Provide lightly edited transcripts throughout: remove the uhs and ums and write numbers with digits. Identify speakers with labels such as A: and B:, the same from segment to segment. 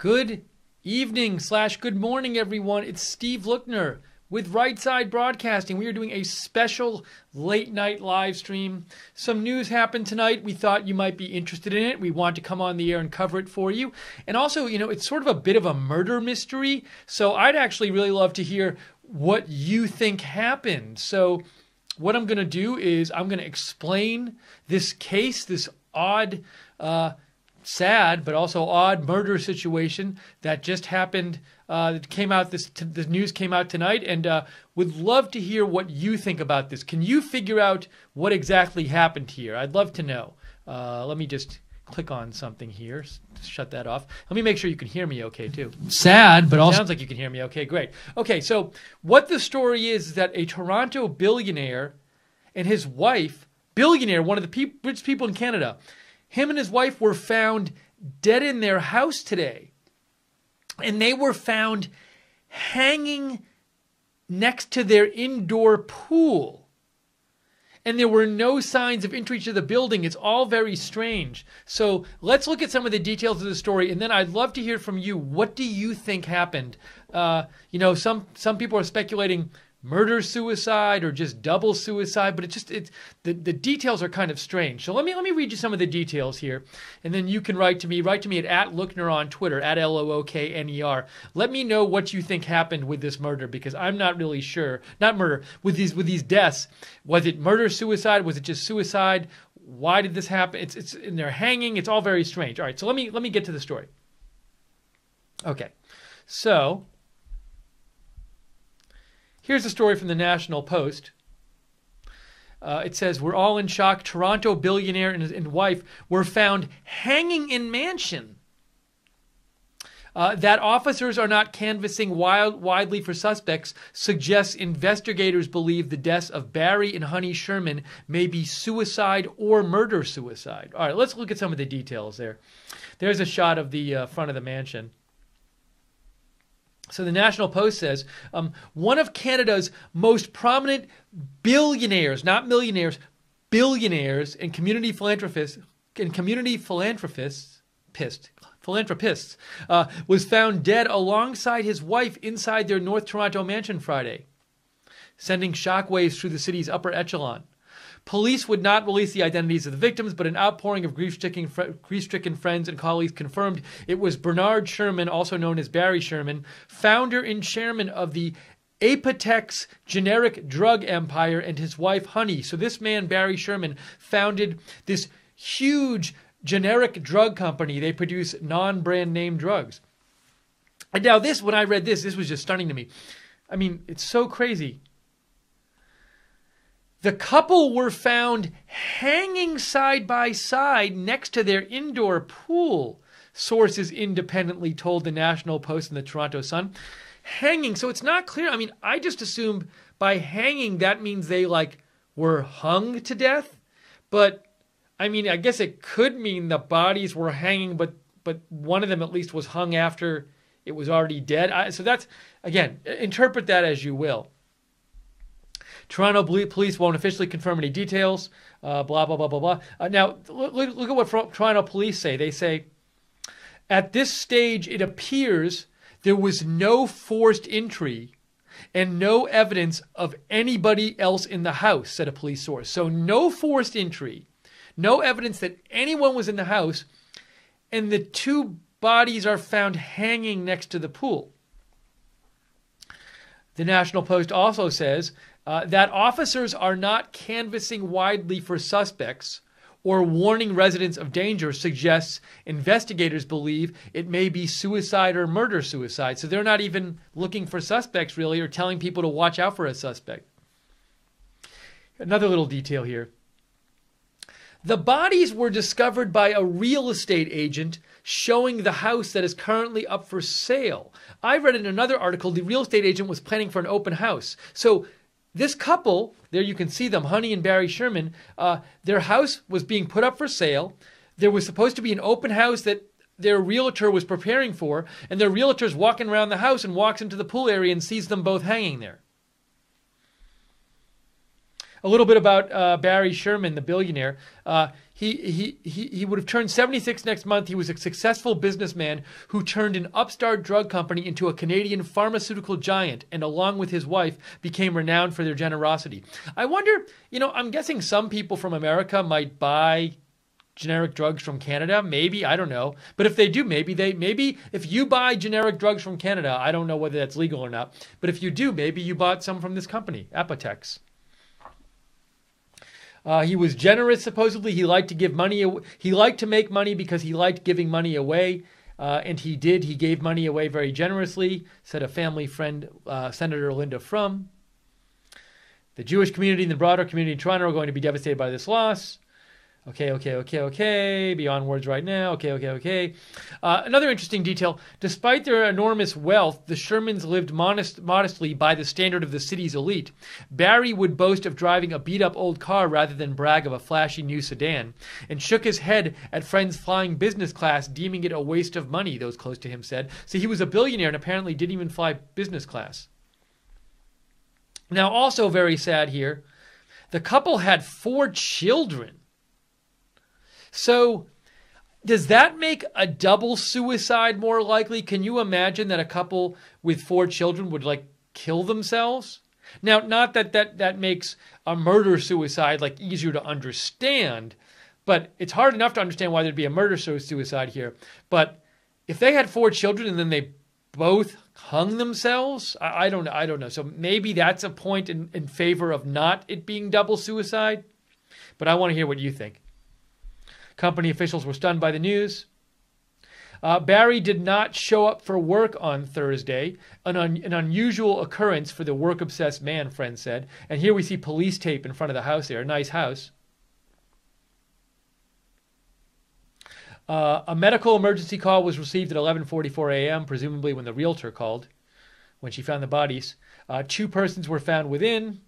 A: Good evening / good morning, everyone. It's Steve Lookner with Right Side Broadcasting. We are doing a special late night live stream. Some news happened tonight. We thought you might be interested in it. We want to come on the air and cover it for you. And also, it's sort of a bit of a murder mystery. So I'd actually really love to hear what you think happened. So what I'm going to do is I'm going to explain this case, this odd, sad but also odd murder situation that just happened. That came out. The news came out tonight, and would love to hear what you think about this. Can you figure out what exactly happened here? I'd love to know. Let me just click on something here. Shut that off. Let me make sure you can hear me okay too. Sad, but also sounds like you can hear me okay. Great. Okay, so what the story is that a Toronto billionaire and his wife, Billionaire, one of the rich people in Canada, him and his wife were found dead in their house today. And they were found hanging next to their indoor pool. And there were no signs of entry to the building. It's all very strange. So let's look at some of the details of the story. And then I'd love to hear from you. What do you think happened? Some people are speculating murder suicide or just double suicide, but the details are kind of strange. So let me read you some of the details here, and then you can write to me at Lookner on Twitter, at Lookner. Let me know what you think happened with this murder, because I'm not really sure. Not murder, with these deaths. Was it murder suicide? Was it just suicide? Why did this happen? It's and they're hanging. It's all very strange. All right, so let me get to the story. Okay. So here's a story from the National Post. It says, we're all in shock. Toronto billionaire and wife were found hanging in mansion. That officers are not canvassing widely for suspects suggests investigators believe the deaths of Barry and Honey Sherman may be suicide or murder suicide. All right, let's look at some of the details there. There's a shot of the front of the mansion. So the National Post says, one of Canada's most prominent billionaires, not millionaires, billionaires and community philanthropists, was found dead alongside his wife inside their North Toronto mansion Friday, sending shockwaves through the city's upper echelon. Police would not release the identities of the victims, but an outpouring of grief-stricken friends and colleagues confirmed it was Bernard Sherman, also known as Barry Sherman, founder and chairman of the Apotex generic drug empire, and his wife, Honey. So this man, Barry Sherman, founded this huge generic drug company. They produce non-brand name drugs. And now when I read this was just stunning to me. I mean, it's so crazy. The couple were found hanging side by side next to their indoor pool, sources independently told the National Post and the Toronto Sun. Hanging, so it's not clear. I mean, I just assumed by hanging that means they were hung to death. But I mean, I guess it could mean the bodies were hanging, but one of them at least was hung after it was already dead. So that's, again, interpret that as you will. Toronto police won't officially confirm any details, blah, blah, blah, blah, blah. Now, look at what Toronto police say. They say, at this stage, it appears there was no forced entry and no evidence of anybody else in the house, said a police source. So no forced entry, no evidence that anyone was in the house, and the two bodies are found hanging next to the pool. The National Post also says that officers are not canvassing widely for suspects or warning residents of danger suggests investigators believe it may be suicide or murder suicide. So they're not even looking for suspects really, or telling people to watch out for a suspect. Another little detail here. The bodies were discovered by a real estate agent showing the house that is currently up for sale. I read in another article the real estate agent was planning for an open house. So this couple, there you can see them, Honey and Barry Sherman, their house was being put up for sale. There was supposed to be an open house that their realtor was preparing for, and their realtor's walking around the house and walks into the pool area and sees them both hanging there. A little bit about Barry Sherman, the billionaire. He would have turned 76 next month. He was a successful businessman who turned an upstart drug company into a Canadian pharmaceutical giant, and along with his wife, became renowned for their generosity. I wonder, I'm guessing some people from America might buy generic drugs from Canada. Maybe, I don't know. But if they do, maybe if you buy generic drugs from Canada, I don't know whether that's legal or not. But if you do, maybe you bought some from this company, Apotex. He was generous, supposedly. He liked to give money. He liked to make money because he liked giving money away. And he did. He gave money away very generously, said a family friend, Senator Linda Frum. The Jewish community and the broader community in Toronto are going to be devastated by this loss. Okay. Beyond words right now. Okay. Another interesting detail. Despite their enormous wealth, the Shermans lived modestly by the standard of the city's elite. Barry would boast of driving a beat-up old car rather than brag of a flashy new sedan, and shook his head at friends flying business class, deeming it a waste of money, those close to him said. So he was a billionaire and apparently didn't even fly business class. Now, also very sad here, the couple had 4 children. So does that make a double suicide more likely? Can you imagine that a couple with 4 children would kill themselves? Now, not that makes a murder-suicide easier to understand, but it's hard enough to understand why there'd be a murder-suicide here. But if they had 4 children and then they both hung themselves, I don't know. So maybe that's a point in favor of not it being double suicide. But I want to hear what you think. Company officials were stunned by the news. Barry did not show up for work on Thursday, an unusual occurrence for the work-obsessed man, friends said. And here we see police tape in front of the house there, a nice house. A medical emergency call was received at 11:44 a.m., presumably when the realtor called, when she found the bodies. 2 persons were found within.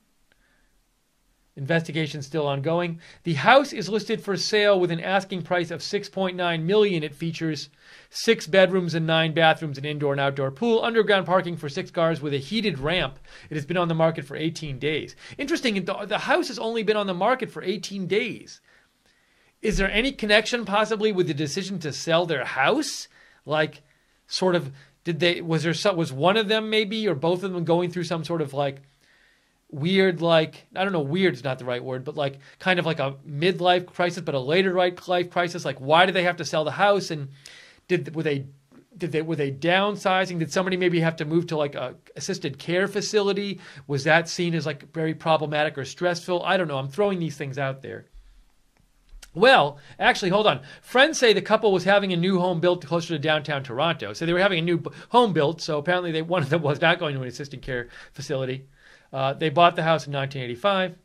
A: Investigation still ongoing. The house is listed for sale with an asking price of $6.9 million. It features 6 bedrooms and 9 bathrooms, an indoor and outdoor pool, underground parking for 6 cars with a heated ramp. It has been on the market for 18 days. Interesting, the house has only been on the market for 18 days. Is there any connection possibly with the decision to sell their house? Was one of them maybe, or both of them going through some sort of weird, I don't know, weird is not the right word, but kind of like a midlife crisis, but a later life crisis. Why did they have to sell the house? And were they downsizing? Did somebody maybe have to move to a assisted care facility? Was that seen as very problematic or stressful? I don't know. I'm throwing these things out there. Well, actually, hold on. Friends say the couple was having a new home built closer to downtown Toronto. So they were having a new home built. So apparently one of them was not going to an assisted care facility. They bought the house in 1985.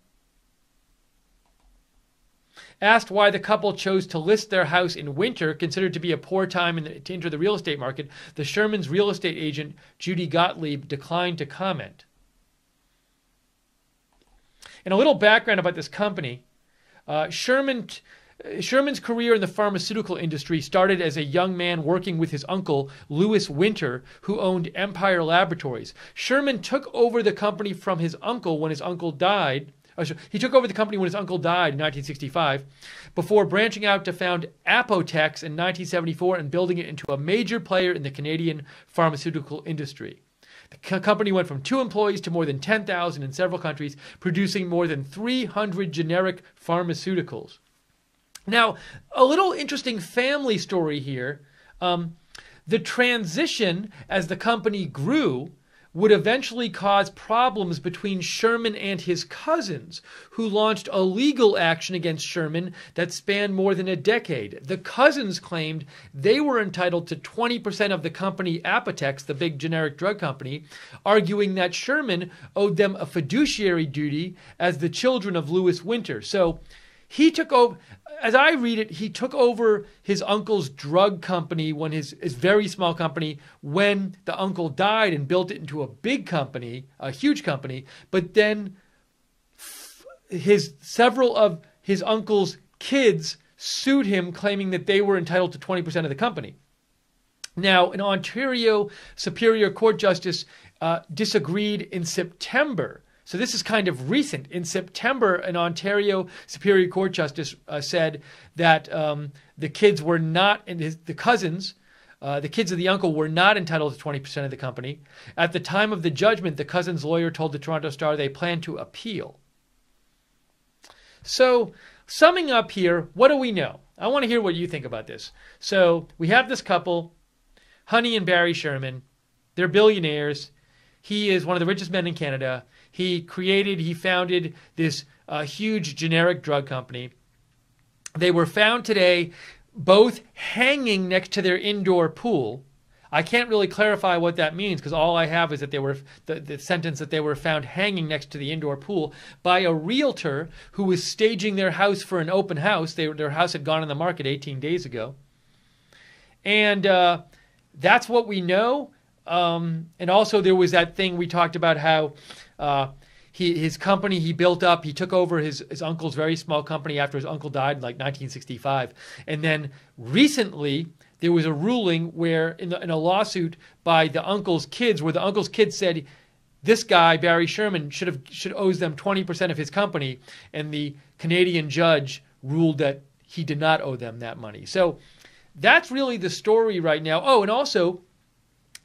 A: Asked why the couple chose to list their house in winter, considered to be a poor time to enter the real estate market, the Sherman's real estate agent, Judy Gottlieb, declined to comment. And a little background about this company. Sherman's career in the pharmaceutical industry started as a young man working with his uncle, Louis Winter, who owned Empire Laboratories. Sherman took over the company from his uncle when his uncle died. He took over the company when his uncle died in 1965, before branching out to found Apotex in 1974 and building it into a major player in the Canadian pharmaceutical industry. The company went from 2 employees to more than 10,000 in several countries, producing more than 300 generic pharmaceuticals. Now, a little interesting family story here. The transition as the company grew would eventually cause problems between Sherman and his cousins, who launched a legal action against Sherman that spanned more than a decade. The cousins claimed they were entitled to 20% of the company Apotex, the big generic drug company, arguing that Sherman owed them a fiduciary duty as the children of Louis Winter. So he took over, as I read it, he took over his uncle's drug company, when his very small company, when the uncle died, and built it into a big company, a huge company. But then several of his uncle's kids sued him, claiming that they were entitled to 20% of the company. Now, an Ontario Superior Court justice disagreed in September. So this is kind of recent. In September, an Ontario Superior Court justice said that the kids were not, and the cousins, the kids of the uncle were not entitled to 20% of the company. At the time of the judgment, the cousin's lawyer told the Toronto Star they plan to appeal. So summing up here, what do we know? I want to hear what you think about this. So we have this couple, Honey and Barry Sherman. They're billionaires. He is one of the richest men in Canada. He founded this huge generic drug company. They were found today both hanging next to their indoor pool. I can't really clarify what that means because all I have is that they were the sentence that they were found hanging next to the indoor pool by a realtor who was staging their house for an open house. Their house had gone on the market 18 days ago. And that's what we know. And also there was that thing we talked about how his company he built up, he took over his uncle's very small company after his uncle died in like 1965. And then recently there was a ruling where in a lawsuit by the uncle's kids, where the uncle's kids said this guy, Barry Sherman, should owes them 20% of his company. And the Canadian judge ruled that he did not owe them that money. So that's really the story right now. Oh, and also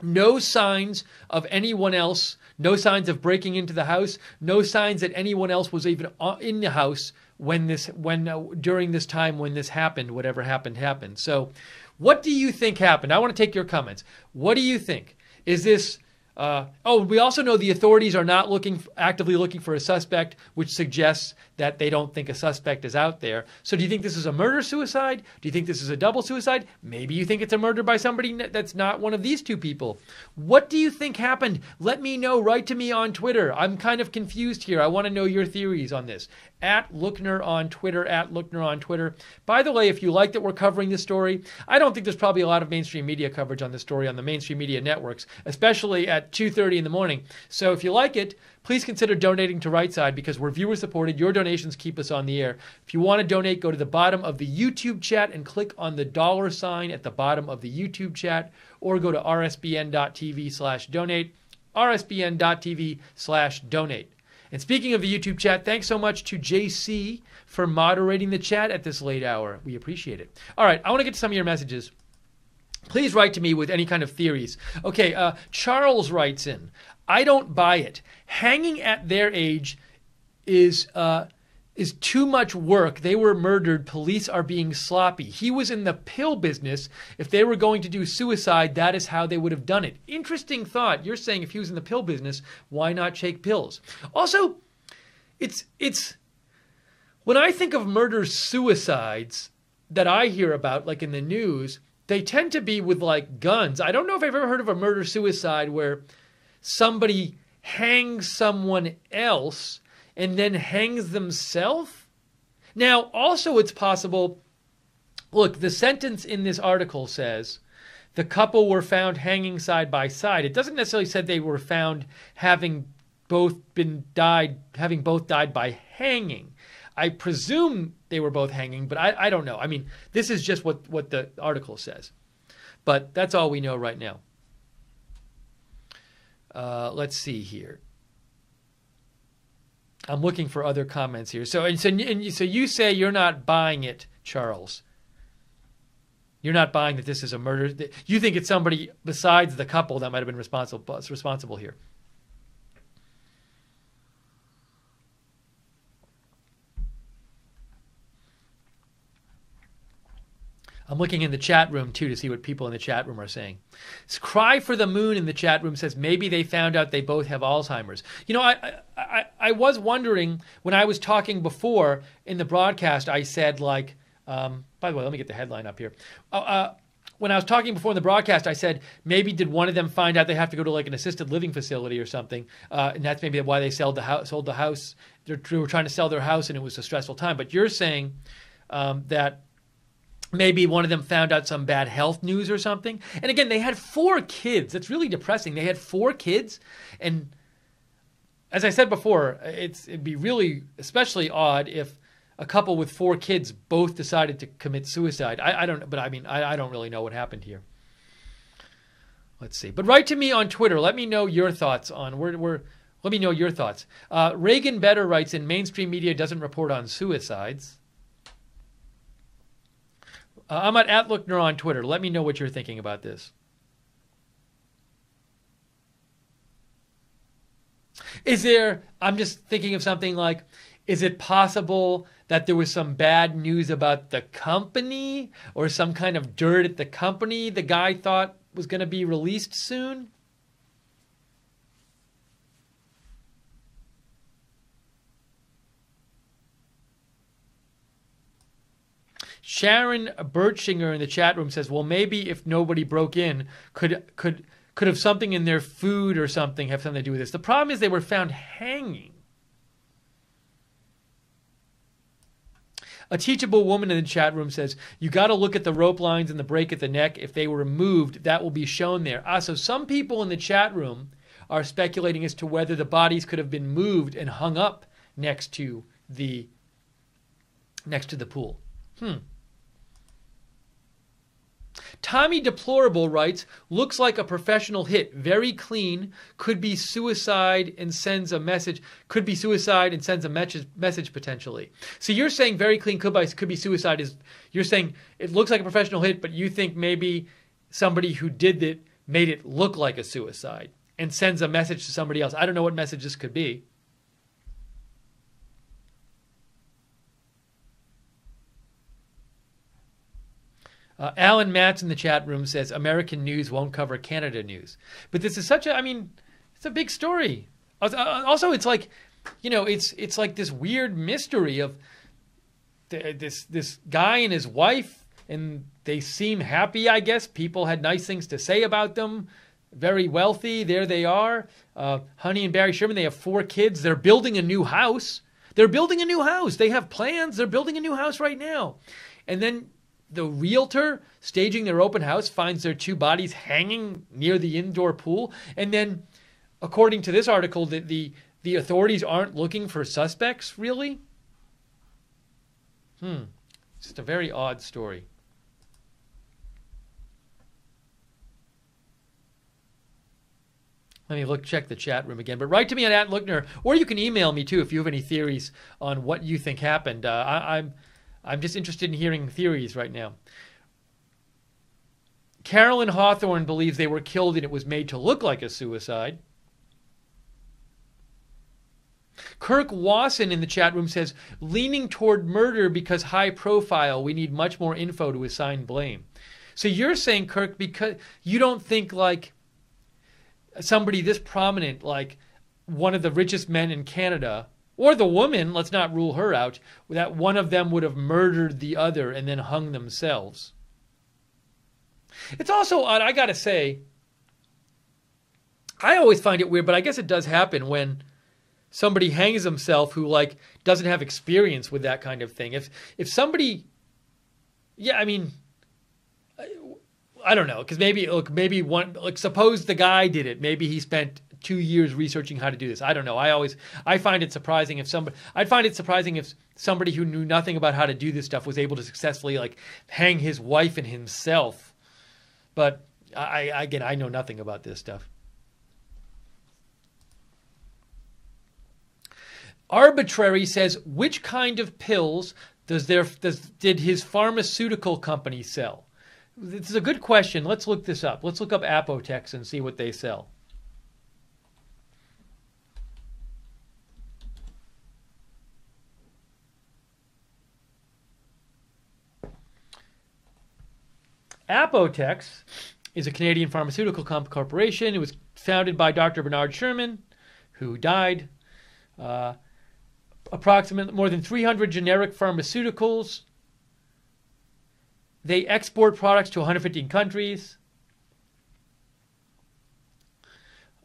A: no signs of anyone else, no signs of breaking into the house, no signs that anyone else was even in the house during this time when this happened, whatever happened. So what do you think happened? I want to take your comments. What do you think? Is this we also know the authorities are not actively looking for a suspect, which suggests that they don't think a suspect is out there. So do you think this is a murder-suicide? Do you think this is a double suicide? Maybe you think it's a murder by somebody that's not one of these two people. What do you think happened? Let me know. Write to me on Twitter. I'm kind of confused here. I want to know your theories on this. @Lookner on Twitter, @Lookner on Twitter. By the way, if you like that we're covering this story, I don't think there's probably a lot of mainstream media coverage on this story on the mainstream media networks, especially at 2:30 in the morning. So if you like it, please consider donating to Rightside because we're viewer supported. Your donations keep us on the air. If you want to donate, go to the bottom of the YouTube chat and click on the $sign at the bottom of the YouTube chat, or go to rsbn.tv/donate, rsbn.tv/donate. And speaking of the YouTube chat, thanks so much to JC for moderating the chat at this late hour. We appreciate it. All right, I want to get to some of your messages. Please write to me with any kind of theories. Okay, Charles writes in, I don't buy it. Hanging at their age is too much work. They were murdered. Police are being sloppy. He was in the pill business. If they were going to do suicide, that is how they would have done it. Interesting thought. You're saying if he was in the pill business, why not take pills? Also, it's when I think of murder-suicides that I hear about, like in the news, they tend to be with like guns. I don't know if I've ever heard of a murder-suicide where somebody hangs someone else and then hangs themselves. Now, also it's possible, look, the sentence in this article says the couple were found hanging side by side. It doesn't necessarily say they were found having both died by hanging. I presume they were both hanging, but I don't know. I mean, this is just what the article says. But that's all we know right now. Let's see here. I'm looking for other comments here. So you say you're not buying it, Charles. You're not buying that this is a murder. You think it's somebody besides the couple that might have been responsible here. I'm looking in the chat room, too, to see what people in the chat room are saying. It's Cry for the Moon in the chat room says, maybe they found out they both have Alzheimer's. You know, I was wondering, when I was talking before in the broadcast, I said, like, by the way, let me get the headline up here. When I was talking before in the broadcast, I said, maybe did one of them find out they have to go to, like, an assisted living facility or something, and that's maybe why they sold the house. They were trying to sell their house, and it was a stressful time. But you're saying that maybe one of them found out some bad health news or something. And again, they had 4 kids. That's really depressing. They had 4 kids. And as I said before, it'd be really especially odd if a couple with 4 kids both decided to commit suicide. I don't know, but I mean, I don't really know what happened here. Let's see. But write to me on Twitter. Let me know your thoughts on Let me know your thoughts. Reagan Better writes in, mainstream media doesn't report on suicides. I'm at Lookner on Twitter. Let me know what you're thinking about this. I'm just thinking of something like, is it possible that there was some bad news about the company or some kind of dirt at the company the guy thought was going to be released soon? Sharon Birchinger in the chat room says, well, maybe if nobody broke in, could have something in their food or something have something to do with this. The problem is they were found hanging. A teachable woman in the chat room says, you got to look at the rope lines and the break at the neck. If they were removed, that will be shown there. So some people in the chat room are speculating as to whether the bodies could have been moved and hung up next to the pool. Tommy Deplorable writes, looks like a professional hit. Very clean. Could be suicide and sends a message. Could be suicide and sends a message potentially. So you're saying very clean could be suicide. You're saying it looks like a professional hit, but you think maybe somebody who did it made it look like a suicide and sends a message to somebody else. I don't know what message this could be. Alan Matz in the chat room says American news won't cover Canada news. But this is it's a big story. Also, it's like, it's like this weird mystery of this guy and his wife, and they seem happy, I guess. People had nice things to say about them. Very wealthy. There they are. Honey and Barry Sherman, they have 4 kids. They're building a new house. They have plans. They're building a new house right now. And then the realtor staging their open house finds their 2 bodies hanging near the indoor pool. And then, according to this article, the authorities aren't looking for suspects, really? It's just a very odd story. Let me check the chat room again. But write to me at Lookner, or you can email me too if you have any theories on what you think happened. I'm just interested in hearing theories right now. Carolyn Hawthorne believes they were killed and it was made to look like a suicide. Kirk Wasson in the chat room says, leaning toward murder because high profile. We need much more info to assign blame. So you're saying, Kirk, because you don't think like somebody this prominent, like one of the richest men in Canada, or the woman, let's not rule her out, that one of them would have murdered the other and then hung themselves. It's also odd, I gotta say, I always find it weird, but I guess it does happen when somebody hangs himself who doesn't have experience with that kind of thing. If somebody, I don't know, because maybe suppose the guy did it. Maybe he spent 2 years researching how to do this. I don't know. I find it surprising if somebody who knew nothing about how to do this stuff was able to successfully hang his wife and himself. But I know nothing about this stuff. Arbitrary says, which kind of pills did his pharmaceutical company sell? This is a good question. Let's look this up. Let's look up Apotex and see what they sell. Apotex is a Canadian pharmaceutical corporation. It was founded by Dr. Bernard Sherman, who died. Approximately more than 300 generic pharmaceuticals. They export products to 115 countries.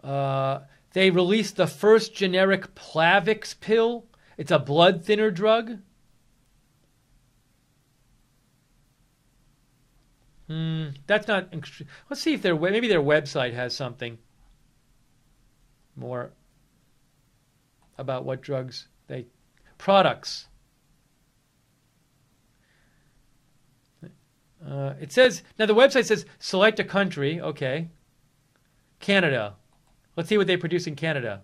A: They released the first generic Plavix pill. It's a blood thinner drug. That's not. Let's see if maybe their website has something more about what drugs products. It says now the website says select a country. Okay, Canada. Let's see what they produce in Canada.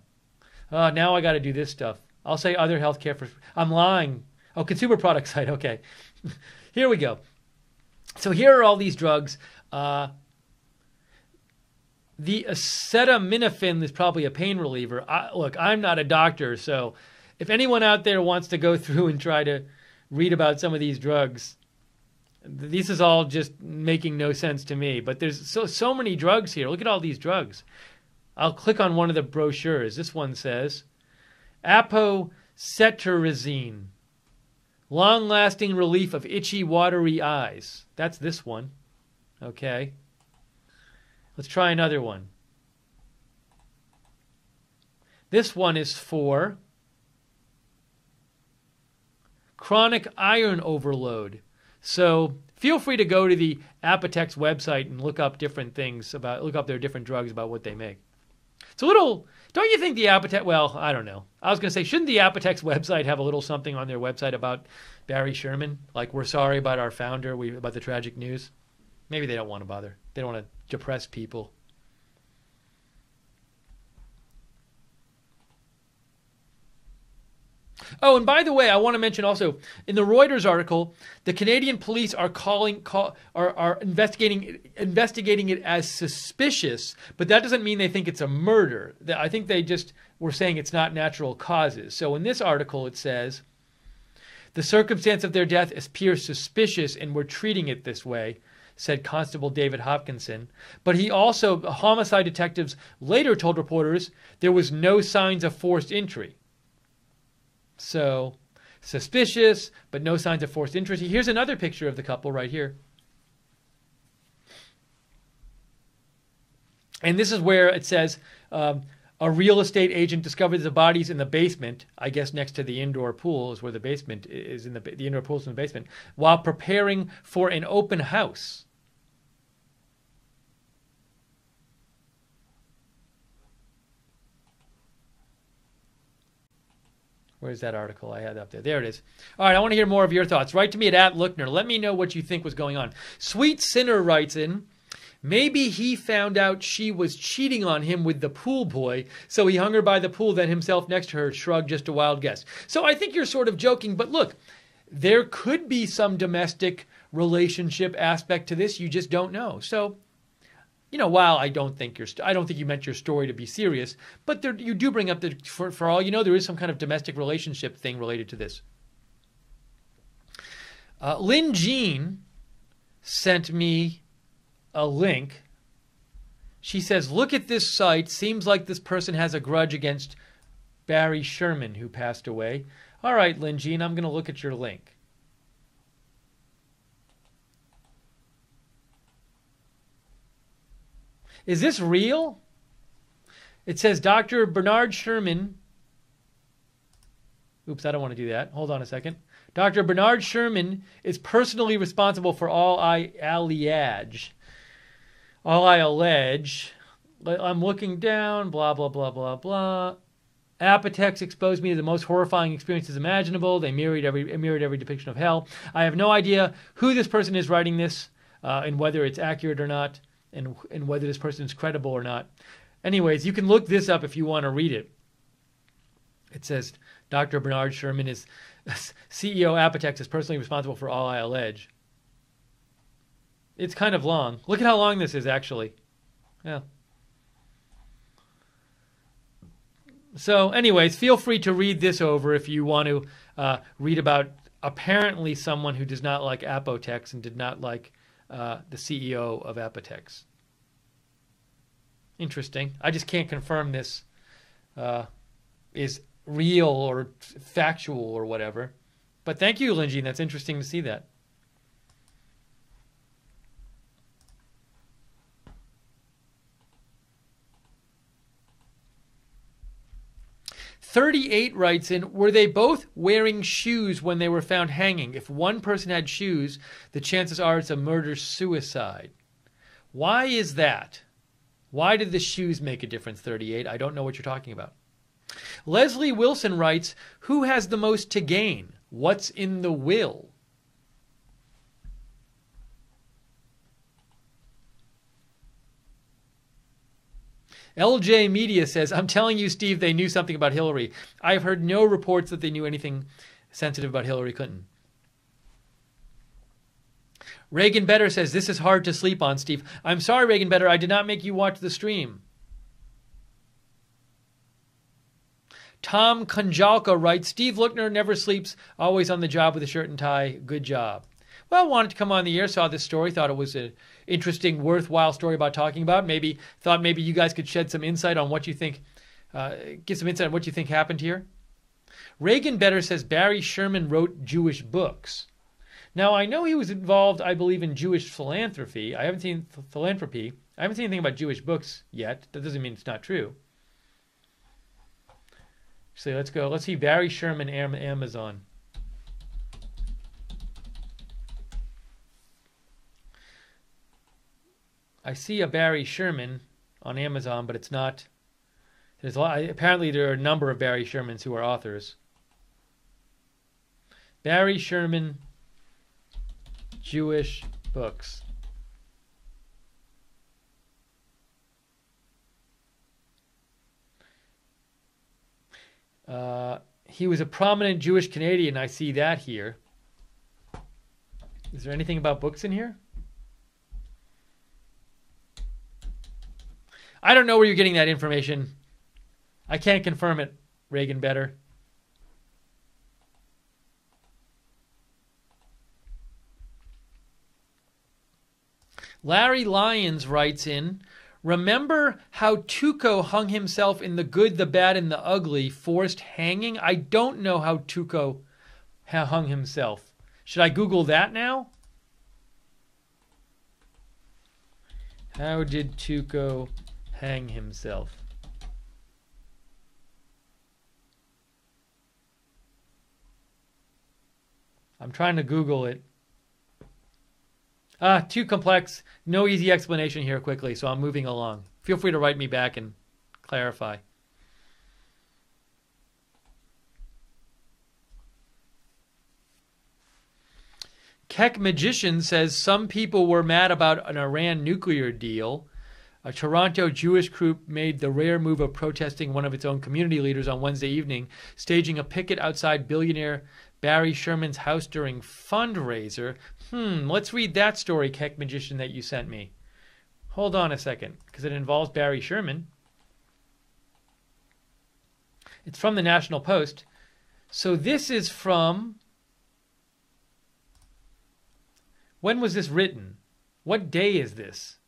A: Now I got to do this stuff. I'll say other healthcare for. I'm lying. Oh, consumer product site. Okay. Here we go. So here are all these drugs. The acetaminophen is probably a pain reliever. Look, I'm not a doctor, so if anyone out there wants to go through and try to read about some of these drugs, this is all just making no sense to me. But there's so many drugs here. Look at all these drugs. I'll click on one of the brochures. This one says Apotex, long-lasting relief of itchy, watery eyes. That's this one. Okay. Let's try another one. This one is for chronic iron overload. So feel free to go to the Apotex website and look up different things look up their different drugs about what they make. It's a little, don't you think the Apotex, well, I don't know. I was going to say, shouldn't the Apotex website have a little something on their website about Barry Sherman? Like, we're sorry about our founder, about the tragic news. Maybe they don't want to bother. They don't want to depress people. Oh, and by the way, I want to mention also, in the Reuters article, the Canadian police are investigating it as suspicious, but that doesn't mean they think it's a murder. I think they just were saying it's not natural causes. So in this article, it says, the circumstance of their death appears suspicious and we're treating it this way, said Constable David Hopkinson. But homicide detectives later told reporters there was no signs of forced entry. So, suspicious, but no signs of forced entry. Here's another picture of the couple right here. And this is where it says, a real estate agent discovered the bodies in the basement, I guess next to the indoor pool is where the basement is, the indoor pool is in the basement, while preparing for an open house. Where's that article I had up there? There it is. All right, I want to hear more of your thoughts. Write to me at @Lookner. Let me know what you think was going on. Sweet Sinner writes in, maybe he found out she was cheating on him with the pool boy, so he hung her by the pool, then himself next to her, shrugged, just a wild guess. So I think you're sort of joking, but look, there could be some domestic relationship aspect to this. You just don't know. So, while I don't think you meant your story to be serious, but you do bring up for all you know, there is some kind of domestic relationship thing related to this. Lynn Jean sent me a link. She says, look at this site. Seems like this person has a grudge against Barry Sherman, who passed away. All right, Lynn Jean, I'm going to look at your link. Is this real? It says Dr. Bernard Sherman. Oops, I don't want to do that. Hold on a second. Dr. Bernard Sherman is personally responsible for all I allege. I'm looking down, blah, blah, blah, blah, blah. Apotex exposed me to the most horrifying experiences imaginable. They mirrored every depiction of hell. I have no idea who this person is writing this and whether it's accurate or not. And whether this person is credible or not. Anyways, you can look this up if you want to read it. It says, Dr. Bernard Sherman is CEO Apotex is personally responsible for all I allege. It's kind of long. Look at how long this is, actually. Yeah. So, anyways, feel free to read this over if you want to read about apparently someone who does not like Apotex and did not like the CEO of Apotex. Interesting. I just can't confirm this is real or factual or whatever. But thank you, Lindsay. That's interesting to see that. "38 writes in, were they both wearing shoes when they were found hanging? If one person had shoes, the chances are it's a murder-suicide. Why is that? Why did the shoes make a difference, 38? I don't know what you're talking about. Leslie Wilson writes, who has the most to gain? What's in the will? LJ Media says, I'm telling you, Steve, they knew something about Hillary. I've heard no reports that they knew anything sensitive about Hillary Clinton. Reagan Better says, this is hard to sleep on, Steve. I'm sorry, Reagan Better, I did not make you watch the stream. Tom Konjalka writes, Steve Lookner never sleeps, always on the job with a shirt and tie. Good job. Well, wanted to come on the air, saw this story, thought it was an interesting, worthwhile story about talking about. Thought maybe you guys could shed some insight on what you think, give some insight on what you think happened here. Reagan Better says Barry Sherman wrote Jewish books. Now, I know he was involved, I believe, in Jewish philanthropy. I haven't seen anything about Jewish books yet. That doesn't mean it's not true. So let's go. Let's see Barry Sherman, Amazon. I see a Barry Sherman on Amazon, but it's not. There's a lot. Apparently, there are a number of Barry Shermans who are authors. Barry Sherman, Jewish books. He was a prominent Jewish Canadian. I see that here. Is there anything about books in here? I don't know where you're getting that information. I can't confirm it, Reagan Better. Larry Lyons writes in, remember how Tuco hung himself in The Good, the Bad, and the Ugly, forced hanging? I don't know how Tuco hung himself. Should I Google that now? How did Tuco hang himself? I'm trying to Google it. Too complex. No easy explanation here quickly, so I'm moving along. Feel free to write me back and clarify. Keck Magician says some people were mad about an Iran nuclear deal. A Toronto Jewish group made the rare move of protesting one of its own community leaders on Wednesday evening, staging a picket outside billionaire Barry Sherman's house during fundraiser. Let's read that story, Keck Magician, that you sent me. Hold on a second, because it involves Barry Sherman. It's from the National Post. So this is from... When was this written? What day is this?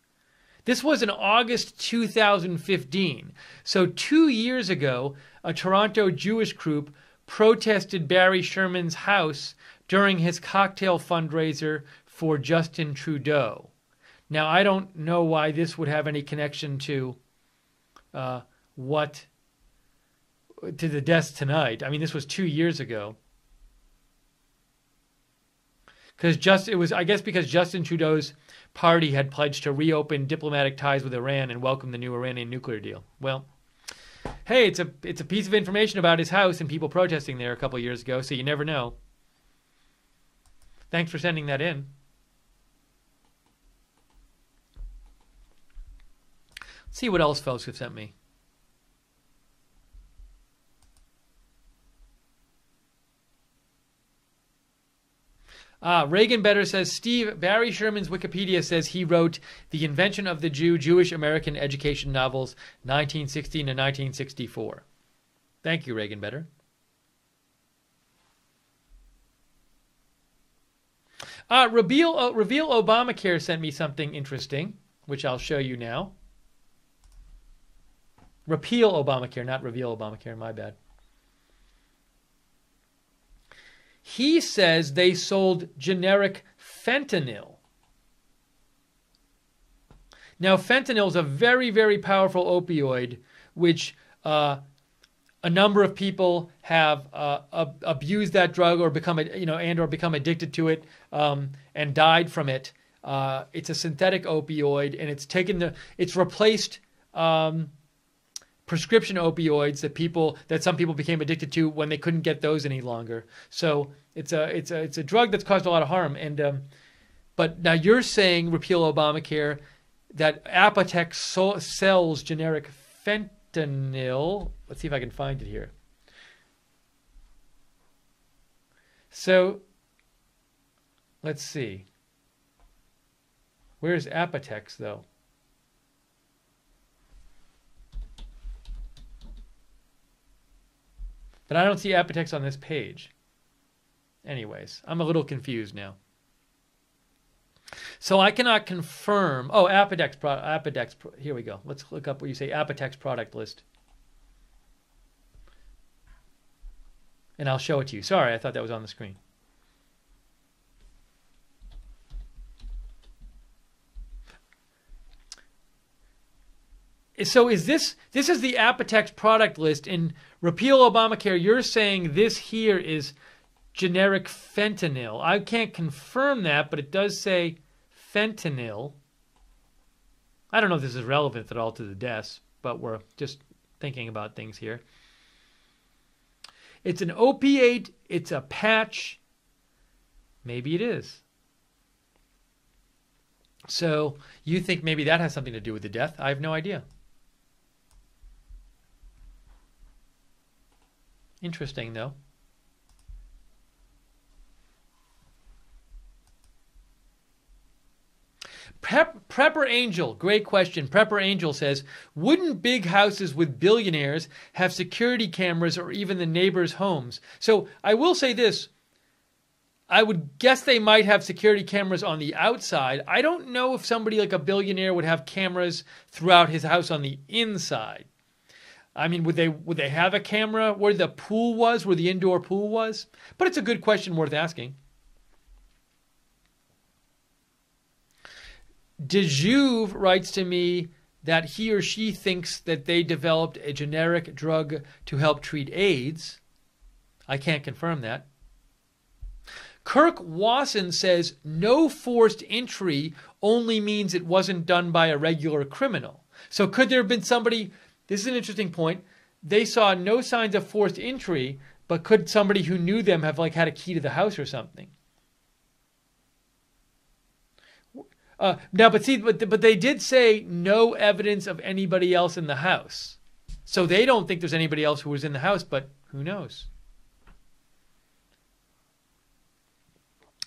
A: This was in August 2015. So 2 years ago, a Toronto Jewish group protested Barry Sherman's house during his cocktail fundraiser for Justin Trudeau. Now, I don't know why this would have any connection to the deaths tonight. I mean, this was 2 years ago. I guess because Justin Trudeau's party had pledged to reopen diplomatic ties with Iran and welcome the new Iranian nuclear deal. Well, hey, it's a piece of information about his house and people protesting there a couple years ago, so you never know. Thanks for sending that in. Let's see what else folks have sent me. Reagan Better says, Steve, Barry Sherman's Wikipedia says he wrote The Invention of the Jew, Jewish American Education Novels, 1916 to 1964. Thank you, Reagan Better. Reveal Obamacare sent me something interesting, which I'll show you now. Repeal Obamacare, not reveal Obamacare, my bad. He says they sold generic fentanyl. Now, fentanyl is a very, very powerful opioid, which a number of people have abused that drug or become addicted to it and died from it. It's a synthetic opioid, and it's replaced prescription opioids that some people became addicted to when they couldn't get those any longer. So it's a drug that's caused a lot of harm. And but now you're saying repeal Obamacare, that Apotex sells generic fentanyl. Let's see if I can find it here. So, let's see. Where's Apotex, though? But I don't see Apotex on this page. Anyways, I'm a little confused now. So I cannot confirm. Oh, Apotex. Here we go. Let's look up what you say. Apotex product list. And I'll show it to you. Sorry, I thought that was on the screen. So is this is the Apotex product list. In Repeal Obamacare, you're saying this here is generic fentanyl. I can't confirm that, but it does say fentanyl. I don't know if this is relevant at all to the deaths, but we're just thinking about things here. It's an opiate. It's a patch. Maybe it is. So you think maybe that has something to do with the death? I have no idea. Interesting, though. Prepper Angel, great question. Prepper Angel says, wouldn't big houses with billionaires have security cameras or even the neighbors' homes? So I will say this. I would guess they might have security cameras on the outside. I don't know if somebody like a billionaire would have cameras throughout his house on the inside. I mean, would they have a camera where the pool was, where the indoor pool was? But it's a good question worth asking. Dejuve writes to me that he or she thinks that they developed a generic drug to help treat AIDS. I can't confirm that. Kirk Wasson says no forced entry only means it wasn't done by a regular criminal. So could there have been somebody... This is an interesting point. They saw no signs of forced entry, but could somebody who knew them have had a key to the house or something? But they did say no evidence of anybody else in the house. So they don't think there's anybody else who was in the house, but who knows?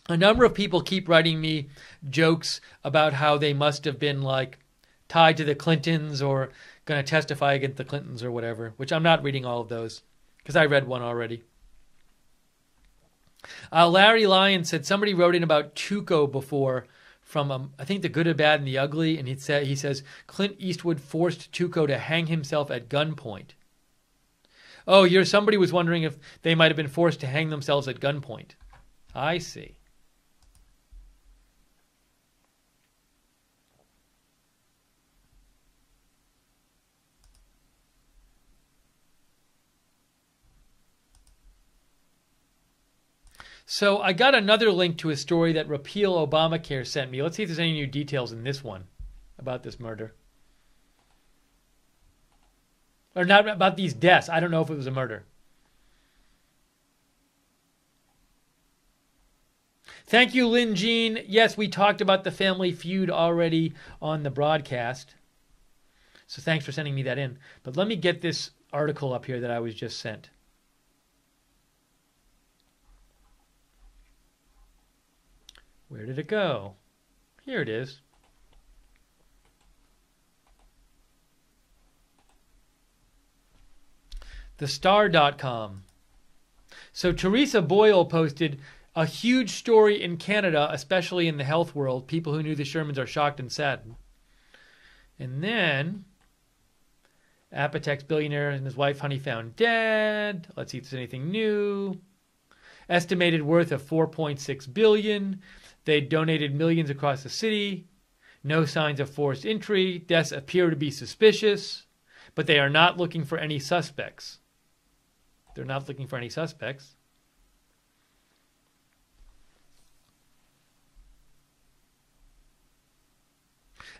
A: A number of people keep writing me jokes about how they must have been tied to the Clintons or going to testify against the Clintons or whatever, which I'm not reading all of those because I read one already. Larry Lyon said somebody wrote in about Tuco before from, I think, The Good, the Bad, and the Ugly, and he says Clint Eastwood forced Tuco to hang himself at gunpoint. Oh, somebody was wondering if they might have been forced to hang themselves at gunpoint. I see. So I got another link to a story that Repeal Obamacare sent me. Let's see if there's any new details in this one about this murder. Or not about these deaths. I don't know if it was a murder. Thank you, Lynn Jean. Yes, we talked about the Family Feud already on the broadcast. So thanks for sending me that in. But let me get this article up here that I was just sent. Where did it go? Here it is. TheStar.com. So Teresa Boyle posted a huge story in Canada, especially in the health world. People who knew the Shermans are shocked and saddened. And then Apotex billionaire and his wife Honey found dead. Let's see if there's anything new. Estimated worth of $4.6 billion. They donated millions across the city. No signs of forced entry. Deaths appear to be suspicious, but they are not looking for any suspects. They're not looking for any suspects.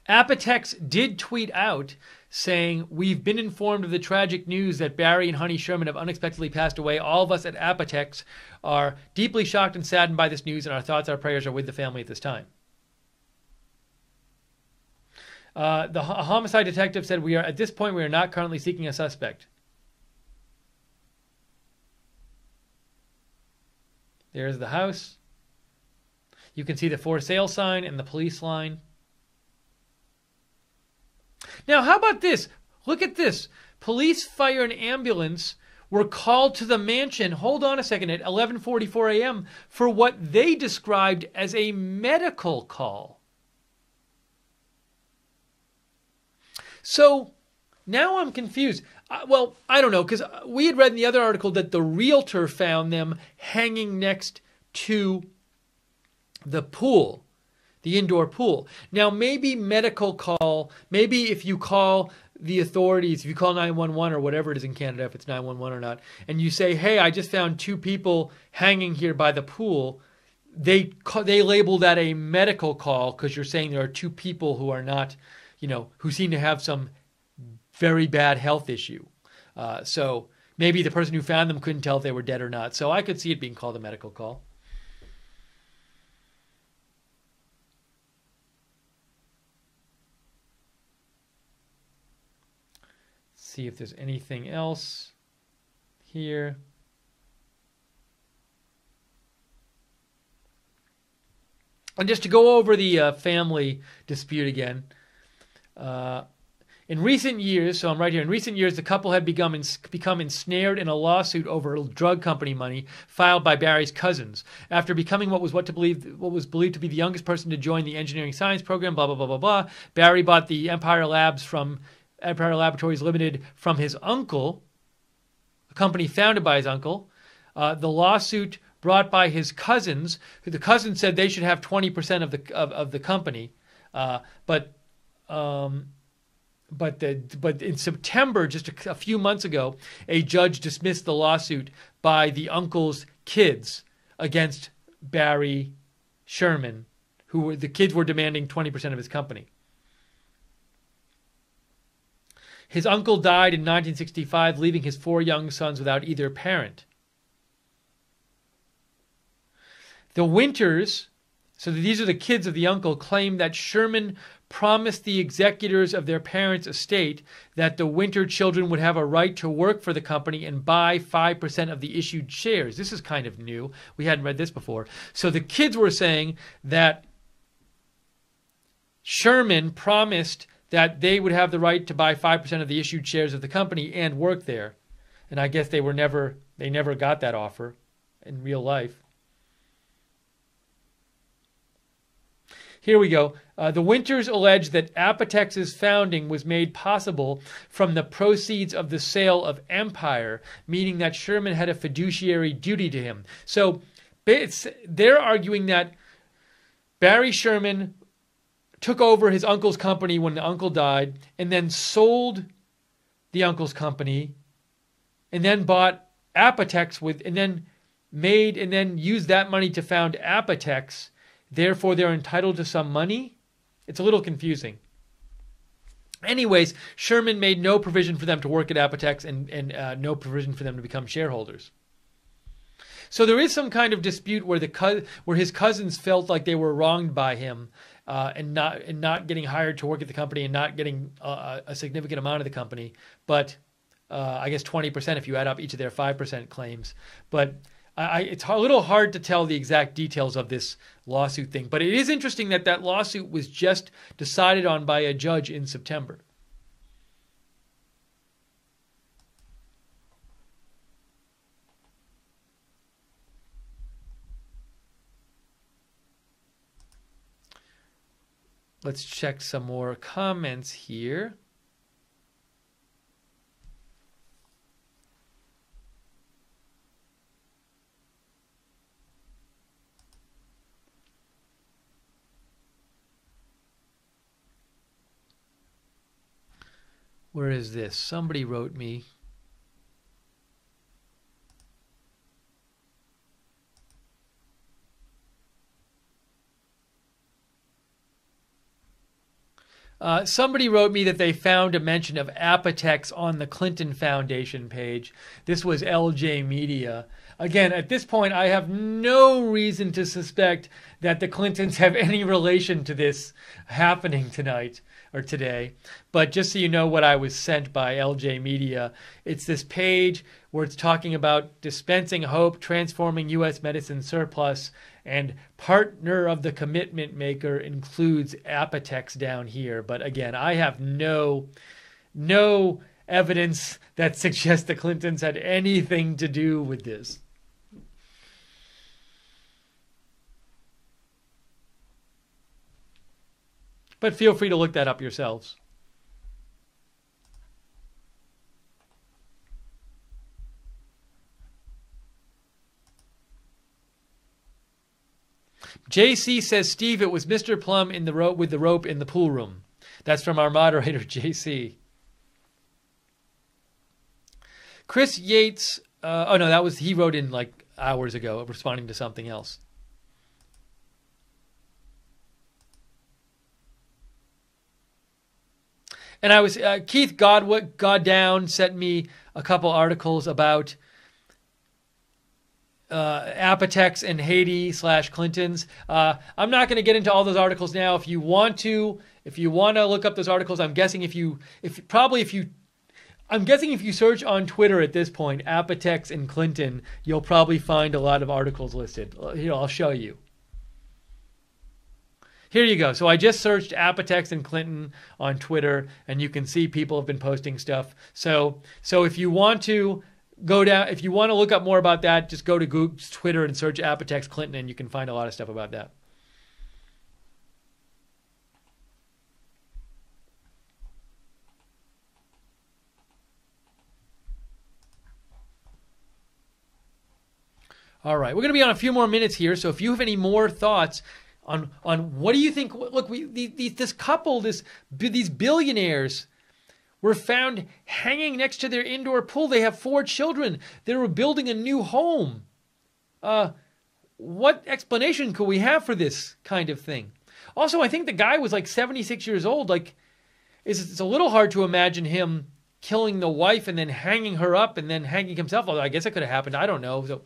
A: Apotex did tweet out saying, "We've been informed of the tragic news that Barry and Honey Sherman have unexpectedly passed away. All of us at Apotex are deeply shocked and saddened by this news, and our thoughts, our prayers are with the family at this time." The homicide detective said, at this point, we are not currently seeking a suspect. There's the house. You can see the for sale sign and the police line. Now, how about this? Look at this. Police, fire, and ambulance were called to the mansion, hold on a second, at 11:44 a.m. for what they described as a medical call. So now I'm confused. Well, I don't know, because we had read in the other article that the realtor found them hanging next to the pool, the indoor pool. Now, maybe medical call, maybe if you call the authorities, if you call 911 or whatever it is in Canada, if it's 911 or not, and you say, hey, I just found 2 people hanging here by the pool, they label that a medical call because you're saying there are 2 people who are not, who seem to have some very bad health issue. So maybe the person who found them couldn't tell if they were dead or not. So I could see it being called a medical call. See if there's anything else here. And just to go over the family dispute again. In recent years, so I'm right here, in recent years, the couple had become ensnared in a lawsuit over drug company money filed by Barry's cousins. After becoming what was believed to be the youngest person to join the engineering science program, blah, blah, blah, blah, blah, Barry bought the Empire Laboratories Limited from his uncle, a company founded by his uncle. The lawsuit brought by his cousins, who the cousins said they should have 20% of the company, but in September, just a few months ago, a judge dismissed the lawsuit by the uncle's kids against Barry Sherman, the kids were demanding 20% of his company. His uncle died in 1965, leaving his 4 young sons without either parent. The Winters, so these are the kids of the uncle, claim that Sherman promised the executors of their parents' estate that the Winter children would have a right to work for the company and buy 5% of the issued shares. This is kind of new. We hadn't read this before. So the kids were saying that Sherman promised that they would have the right to buy 5% of the issued shares of the company and work there. And I guess they never got that offer in real life. Here we go. The Winters allege that Apotex's founding was made possible from the proceeds of the sale of Empire, meaning that Sherman had a fiduciary duty to him. So they're arguing that Barry Sherman took over his uncle's company when the uncle died, and then sold the uncle's company, and then bought Apotex and then used that money to found Apotex. Therefore, they're entitled to some money. It's a little confusing. Anyways, Sherman made no provision for them to work at Apotex and no provision for them to become shareholders. So there is some kind of dispute where his cousins felt like they were wronged by him and not getting hired to work at the company and not getting a significant amount of the company. But I guess 20% if you add up each of their 5% claims. But it's a little hard to tell the exact details of this lawsuit thing. But it is interesting that lawsuit was just decided on by a judge in September. Let's check some more comments here. Where is this? Somebody wrote me. Somebody wrote me that they found a mention of Apotex on the Clinton Foundation page. This was LJ Media. Again, at this point, I have no reason to suspect that the Clintons have any relation to this happening tonight. or today. But just so you know what I was sent by LJ Media, it's this page where it's talking about dispensing hope, transforming U.S. medicine surplus, and partner of the commitment maker includes Apotex down here. But again, I have no evidence that suggests the Clintons had anything to do with this. But feel free to look that up yourselves. JC says, Steve, it was Mr. Plum in the rope with the rope in the pool room. That's from our moderator, JC. Chris Yates, oh no, that was, he wrote in like hours ago responding to something else. And I was, Keith Goddown sent me a couple articles about Apotex and Haiti / Clintons. I'm not going to get into all those articles now. If you want to look up those articles, I'm guessing if you search on Twitter at this point, Apotex and Clinton, you'll probably find a lot of articles listed. Here, I'll show you. Here you go. So I just searched Apotex and Clinton on Twitter, and you can see people have been posting stuff. So if you want to go down, if you want to look up more about that, just go to Google's Twitter and search Apotex Clinton, and you can find a lot of stuff about that. All right, we're going to be on a few more minutes here, so if you have any more thoughts on what do you think? Look, this couple, these billionaires were found hanging next to their indoor pool. They have 4 children. They were building a new home. What explanation could we have for this kind of thing? Also, I think the guy was like 76 years old. Like, it's a little hard to imagine him killing the wife and then hanging her up and then hanging himself. Although I guess it could have happened. I don't know. So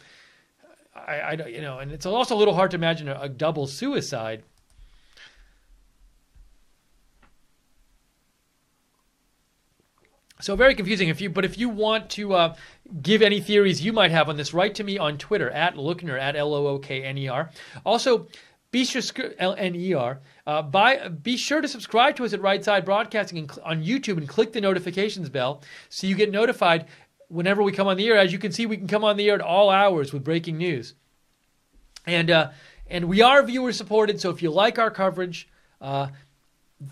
A: I don't, and it's also a little hard to imagine a double suicide. So very confusing. If you want to give any theories you might have on this, write to me on Twitter at Lookner, at Lookner. Also, be sure to subscribe to us at Right Side Broadcasting on YouTube and click the notifications bell so you get notified whenever we come on the air. As you can see, we can come on the air at all hours with breaking news. And we are viewer supported, so if you like our coverage of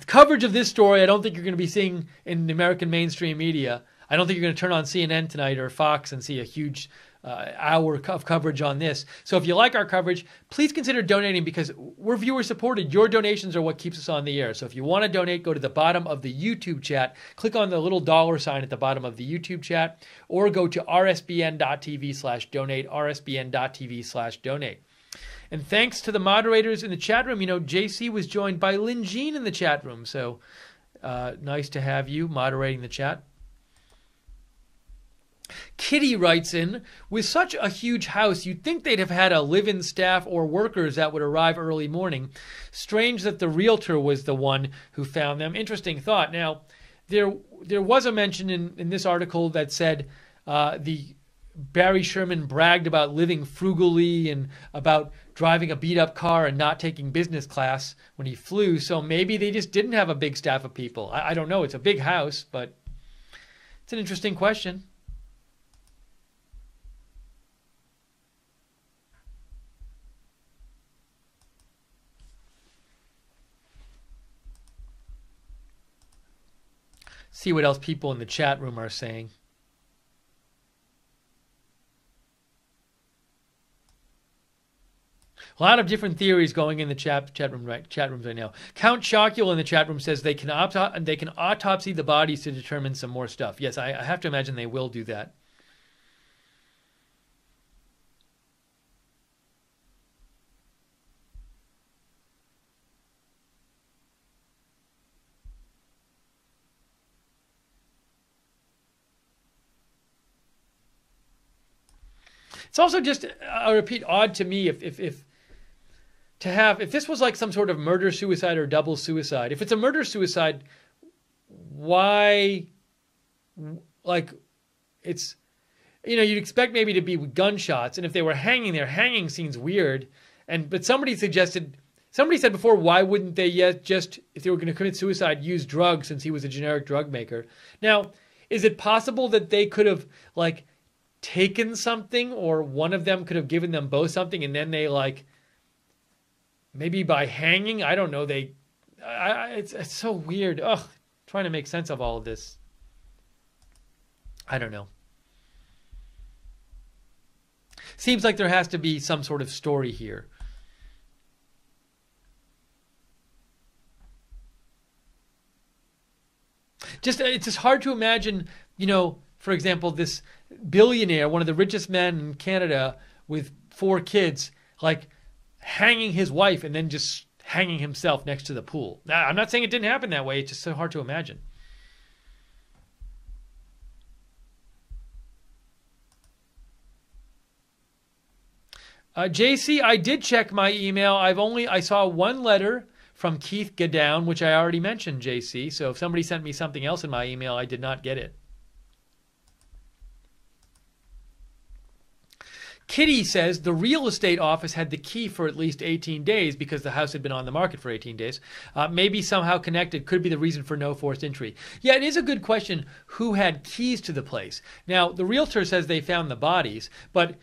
A: this story, I don't think you're going to be seeing in the American mainstream media. I don't think you're going to turn on CNN tonight or Fox and see a huge hour of coverage on this. So if you like our coverage, please consider donating because we're viewer supported. Your donations are what keeps us on the air. So if you want to donate, go to the bottom of the YouTube chat, click on the little $sign at the bottom of the YouTube chat, or go to rsbn.tv/donate, rsbn.tv/donate. And thanks to the moderators in the chat room. JC was joined by Lynn Jean in the chat room. So nice to have you moderating the chat. Kitty writes in, with such a huge house, you'd think they'd have had a live-in staff or workers that would arrive early morning. Strange that the realtor was the one who found them. Interesting thought. Now, there was a mention in this article that said the Barry Sherman bragged about living frugally and about driving a beat-up car and not taking business class when he flew. So maybe they just didn't have a big staff of people. I don't know. It's a big house, but it's an interesting question. See what else people in the chat room are saying. A lot of different theories going in the chat rooms right now. Count Chocula in the chat room says they can autopsy the bodies to determine some more stuff. Yes, I have to imagine they will do that. It's also just, I repeat, odd to me if this was like some sort of murder-suicide or double suicide. If it's a murder-suicide, why, like, it's, you'd expect maybe to be gunshots, and if they were hanging there, hanging seems weird. But somebody said before, why wouldn't they just, if they were going to commit suicide, use drugs, since he was a generic drug maker? Now, is it possible that they could have, like, taken something, or one of them could have given them both something, and then they, like, maybe by hanging, I don't know, it's so weird. Ugh, trying to make sense of all of this. I don't know. Seems like there has to be some sort of story here. It's just hard to imagine, for example, this billionaire, one of the richest men in Canada with 4 kids, like hanging his wife and then just hanging himself next to the pool. Now, I'm not saying it didn't happen that way. It's just so hard to imagine. JC, I did check my email. I saw one letter from Keith Godown, which I already mentioned, JC. So if somebody sent me something else in my email, I did not get it. Kitty says the real estate office had the key for at least 18 days because the house had been on the market for 18 days. Maybe somehow connected, could be the reason for no forced entry. Yeah, it is a good question who had keys to the place. Now, the realtor says they found the bodies, but,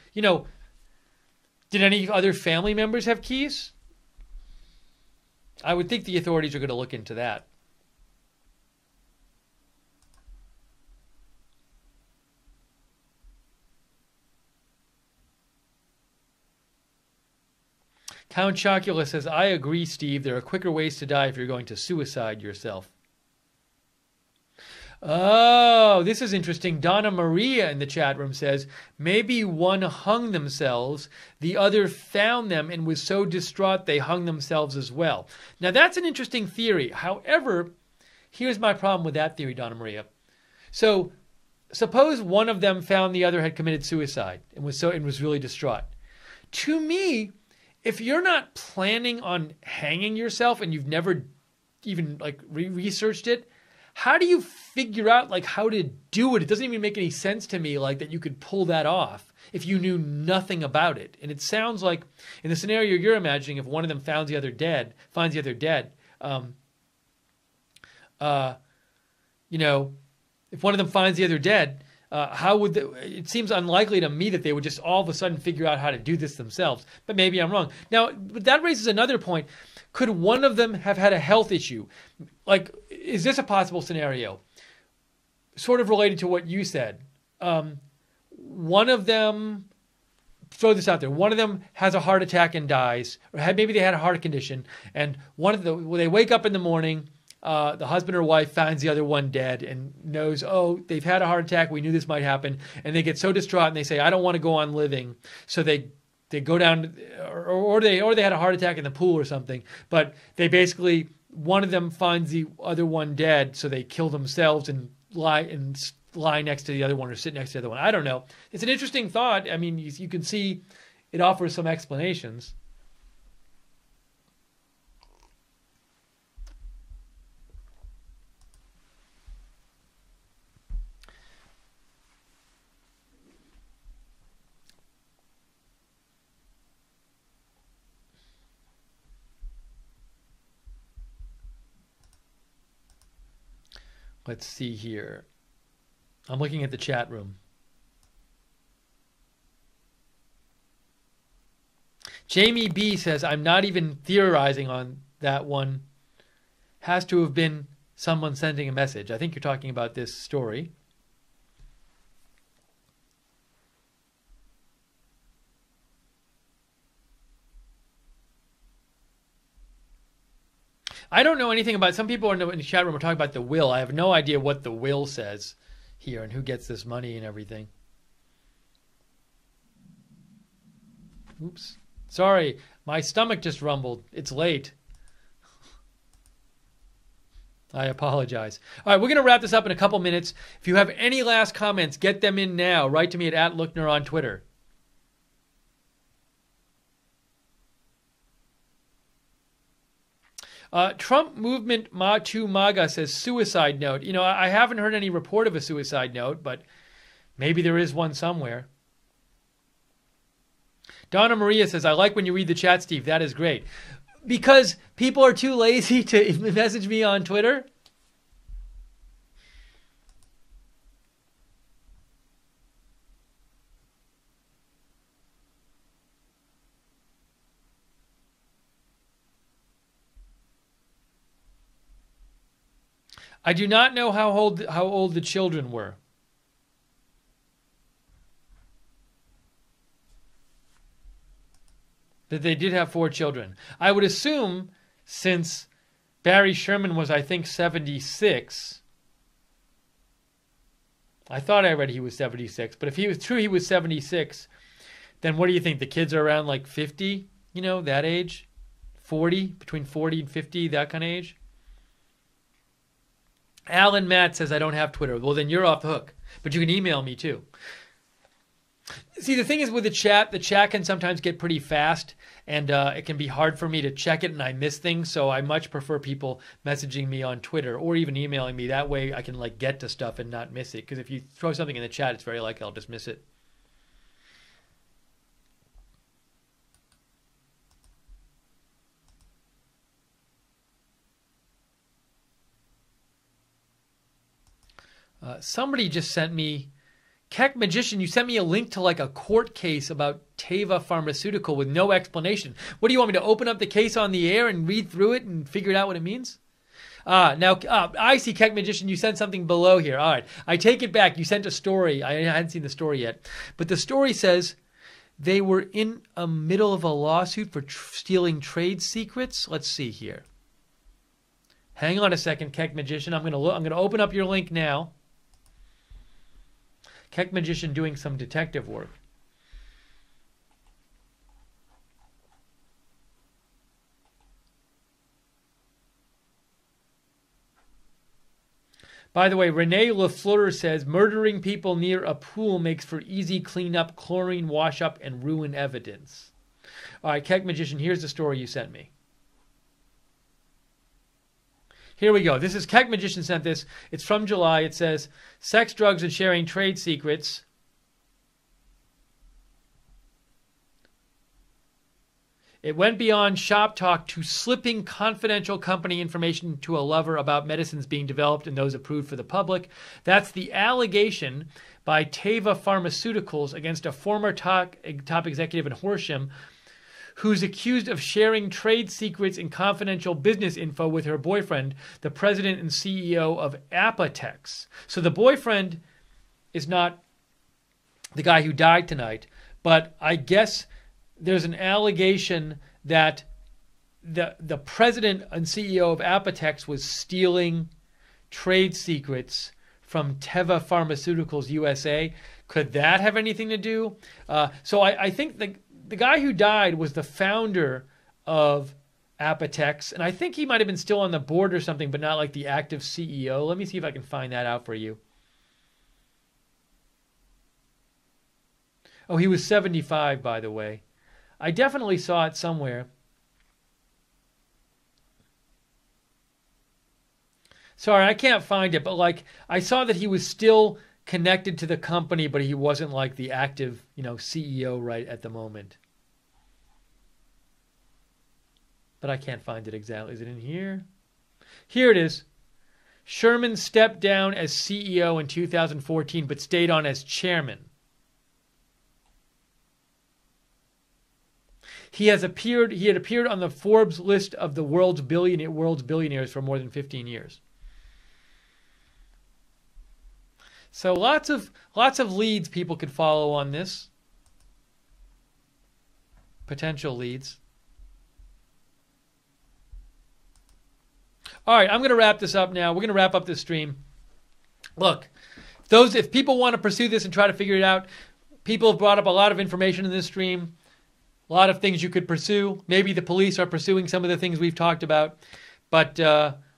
A: did any other family members have keys? I would think the authorities are going to look into that. Count Chocula says, I agree, Steve. There are quicker ways to die if you're going to suicide yourself. Oh, this is interesting. Donna Maria in the chat room says, maybe one hung themselves, the other found them and was so distraught they hung themselves as well. Now, that's an interesting theory. However, here's my problem with that theory, Donna Maria. So, suppose one of them found the other had committed suicide and was really distraught. To me, if you're not planning on hanging yourself and you've never even researched it, how do you figure out how to do it? It doesn't even make any sense to me that you could pull that off if you knew nothing about it. And it sounds like in the scenario you're imagining, if one of them finds the other dead, if one of them finds the other dead, how would it seems unlikely to me that they would just all of a sudden figure out how to do this themselves. But maybe I'm wrong. Now, but that raises another point. Could one of them have had a health issue? Is this a possible scenario? Sort of related to what you said. One of them, throw this out there, one of them has a heart attack and dies, or maybe they had a heart condition, and they wake up in the morning, the husband or wife finds the other one dead and knows, they've had a heart attack, we knew this might happen, and they get so distraught and they say, I don't want to go on living, so they go down, or they had a heart attack in the pool or something, but they basically, one of them finds the other one dead, so they kill themselves and lie next to the other one or sit next to the other one. I don't know. It's an interesting thought. I mean, you can see it offers some explanations. Let's see here. I'm looking at the chat room. Jamie B says, I'm not even theorizing on that one. Has to have been someone sending a message. I think you're talking about this story. I don't know anything about, some people in the chat room are talking about the will. I have no idea what the will says here and who gets this money and everything. Oops. Sorry, my stomach just rumbled. It's late. I apologize. All right, we're going to wrap this up in a couple minutes. If you have any last comments, get them in now. Write to me at @Lookner on Twitter. Trump movement Matu Maga says suicide note. I haven't heard any report of a suicide note, but maybe there is one somewhere. Donna Maria says, I like when you read the chat, Steve. That is great. Because people are too lazy to message me on Twitter. I do not know how old the children were. That they did have 4 children. I would assume, since Barry Sherman was, I think, 76. I thought I read he was 76. But if he was true he was 76, then what do you think? The kids are around like 50? That age? 40? Between 40 and 50, that kind of age? Alan Matt says, I don't have Twitter. Well, then you're off the hook. But you can email me too. See, the thing is with the chat can sometimes get pretty fast, and it can be hard for me to check it, and I miss things. So I much prefer people messaging me on Twitter or even emailing me. That way I can get to stuff and not miss it. Because if you throw something in the chat, it's very likely I'll just miss it. Somebody just sent me, Keck Magician, you sent me a link to a court case about Teva Pharmaceutical with no explanation. What do you want me to open up the case on the air and read through it and figure out what it means? I see, Keck Magician, you sent something below here. All right, I take it back. You sent a story. I hadn't seen the story yet. But the story says they were in the middle of a lawsuit for stealing trade secrets. Let's see here. Hang on a second, Keck Magician. I'm going to open up your link now. Keck Magician doing some detective work. By the way, Renee Lafleur says, murdering people near a pool makes for easy cleanup, chlorine wash up, and ruin evidence. All right, Keck Magician, here's the story you sent me. Here we go. This is Keck Magician sent this. It's from July. It says, sex, drugs, and sharing trade secrets. It went beyond shop talk to slipping confidential company information to a lover about medicines being developed and those approved for the public. That's the allegation by Teva Pharmaceuticals against a former top executive in Horsham who's accused of sharing trade secrets and confidential business info with her boyfriend, the president and CEO of Apotex. So the boyfriend is not the guy who died tonight, but I guess there's an allegation that the president and CEO of Apotex was stealing trade secrets from Teva Pharmaceuticals USA. Could that have anything to do? So I think the guy who died was the founder of Apotex, and I think he might have been still on the board or something, but not like the active CEO. Let me see if I can find that out for you. Oh, he was 75, by the way. I definitely saw it somewhere. Sorry, I can't find it, but I saw that he was still connected to the company, but he wasn't the active, CEO right at the moment. But I can't find it exactly. Is it in here? Here it is. Sherman stepped down as CEO in 2014, but stayed on as chairman. He had appeared on the Forbes list of the world's billionaires for more than 15 years. So lots of leads people could follow on this. Potential leads. All right, I'm going to wrap this up now. We're going to wrap up this stream. Look, if people want to pursue this and try to figure it out, people have brought up a lot of information in this stream. A lot of things you could pursue. Maybe the police are pursuing some of the things we've talked about. But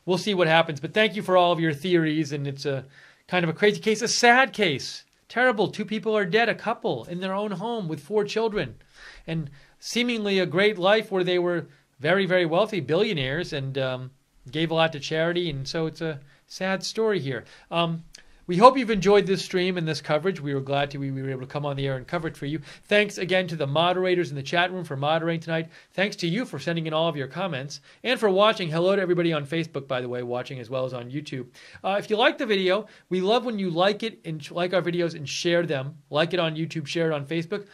A: we'll see what happens. But thank you for all of your theories. And it's a kind of a crazy case, a sad case. Terrible. 2 people are dead, a couple in their own home with 4 children. And seemingly a great life where they were very, very wealthy, billionaires, and gave a lot to charity. And so it's a sad story here. We hope you've enjoyed this stream and this coverage. We were glad we were able to come on the air and cover it for you. Thanks again to the moderators in the chat room for moderating tonight. Thanks to you for sending in all of your comments and for watching. Hello to everybody on Facebook, by the way, watching as well as on YouTube. If you like the video, we love when you like it and like our videos and share them. Like it on YouTube, share it on Facebook.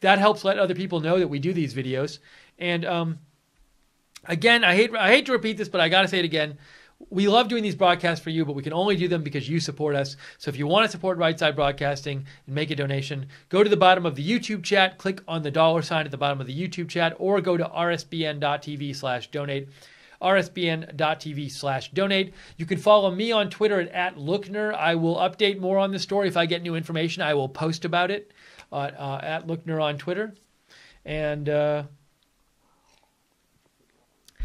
A: That helps let other people know that we do these videos. And again, I hate to repeat this, but I got to say it again. We love doing these broadcasts for you, but we can only do them because you support us. So if you want to support Right Side Broadcasting and make a donation, go to the bottom of the YouTube chat, click on the $ at the bottom of the YouTube chat, or go to rsbn.tv/donate. rsbn.tv/donate. You can follow me on Twitter at @Lookner. I will update more on the story. If I get new information, I will post about it at Lookner on Twitter. And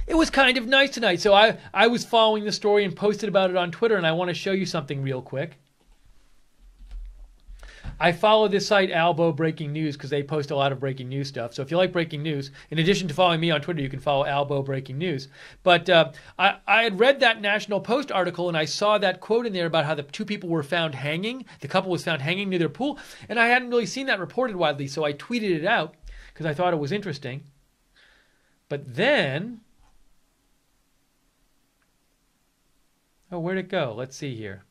A: it was kind of nice tonight. So I was following the story and posted about it on Twitter, and I want to show you something real quick. I follow this site, Albo Breaking News, because they post a lot of breaking news stuff. So if you like breaking news, in addition to following me on Twitter, you can follow Albo Breaking News. But I had read that National Post article, and I saw that quote in there about how the two people were found hanging. The couple was found hanging near their pool, and I hadn't really seen that reported widely, so I tweeted it out because I thought it was interesting. But then... oh, where'd it go? Let's see here.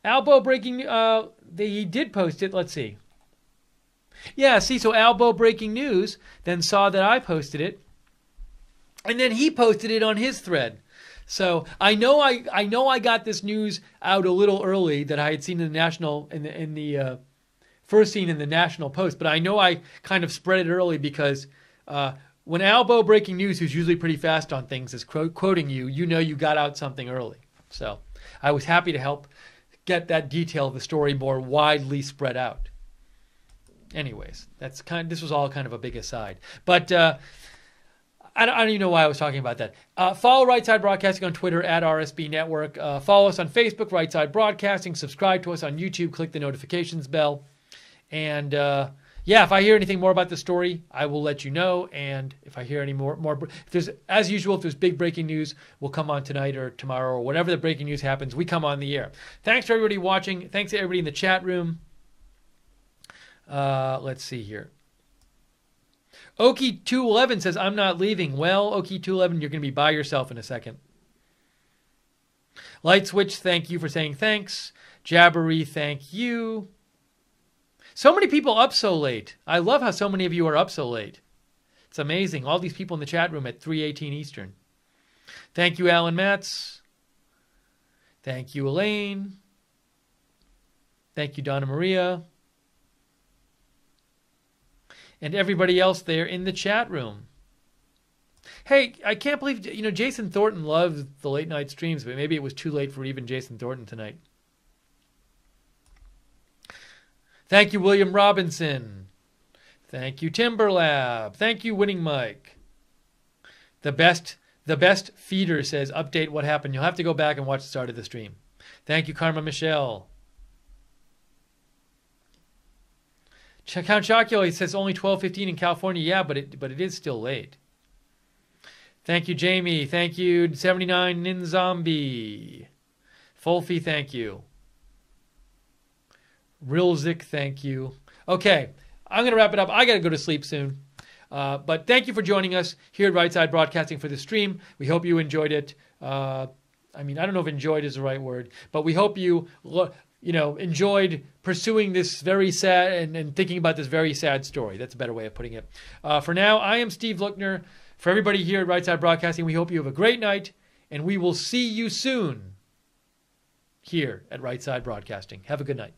A: Albo Breaking, he did post it. Let's see. Yeah, see, so Albo Breaking News then saw that I posted it, and then he posted it on his thread. So I know I got this news out a little early that I had seen in the national first seen in the National Post, but I know I kind of spread it early because when Albo Breaking News, who's usually pretty fast on things, is quoting you, you know you got out something early. So I was happy to help get that detail of the story more widely spread out. Anyways, this was all kind of a big aside. But I don't even know why I was talking about that. Follow Right Side Broadcasting on Twitter at RSB Network. Follow us on Facebook, Right Side Broadcasting. Subscribe to us on YouTube. Click the notifications bell. And yeah, if I hear anything more about the story, I will let you know. And if I hear any more, as usual, if there's big breaking news, we'll come on tonight or tomorrow or whatever the breaking news happens, we come on the air. Thanks to everybody watching. Thanks to everybody in the chat room. Let's see here. Okie211 says, I'm not leaving. Well, Okie211, you're going to be by yourself in a second. Light Switch, thank you for saying thanks. Jabbery, thank you. So many people up so late. I love how so many of you are up so late. It's amazing. All these people in the chat room at 3:18 Eastern. Thank you, Alan Matz. Thank you, Elaine. Thank you, Donna Maria. And everybody else there in the chat room. Hey, I can't believe, Jason Thornton loves the late night streams, but maybe it was too late for even Jason Thornton tonight. Thank you, William Robinson. Thank you, Timberlab. Thank you, Winning Mike. The best feeder says, update what happened. You'll have to go back and watch the start of the stream. Thank you, Karma Michelle. Count Chocula, he says only 12:15 in California. Yeah, but it is still late. Thank you, Jamie. Thank you, 79 Nin Zombie. Fulfi, thank you. Rilzik, thank you. Okay, I'm going to wrap it up. I got to go to sleep soon. But thank you for joining us here at Right Side Broadcasting for the stream. We hope you enjoyed it. I don't know if enjoyed is the right word, but we hope you enjoyed pursuing this very sad and thinking about this very sad story. That's a better way of putting it. For now, I am Steve Lookner. For everybody here at Right Side Broadcasting, we hope you have a great night, and we will see you soon here at Right Side Broadcasting. Have a good night.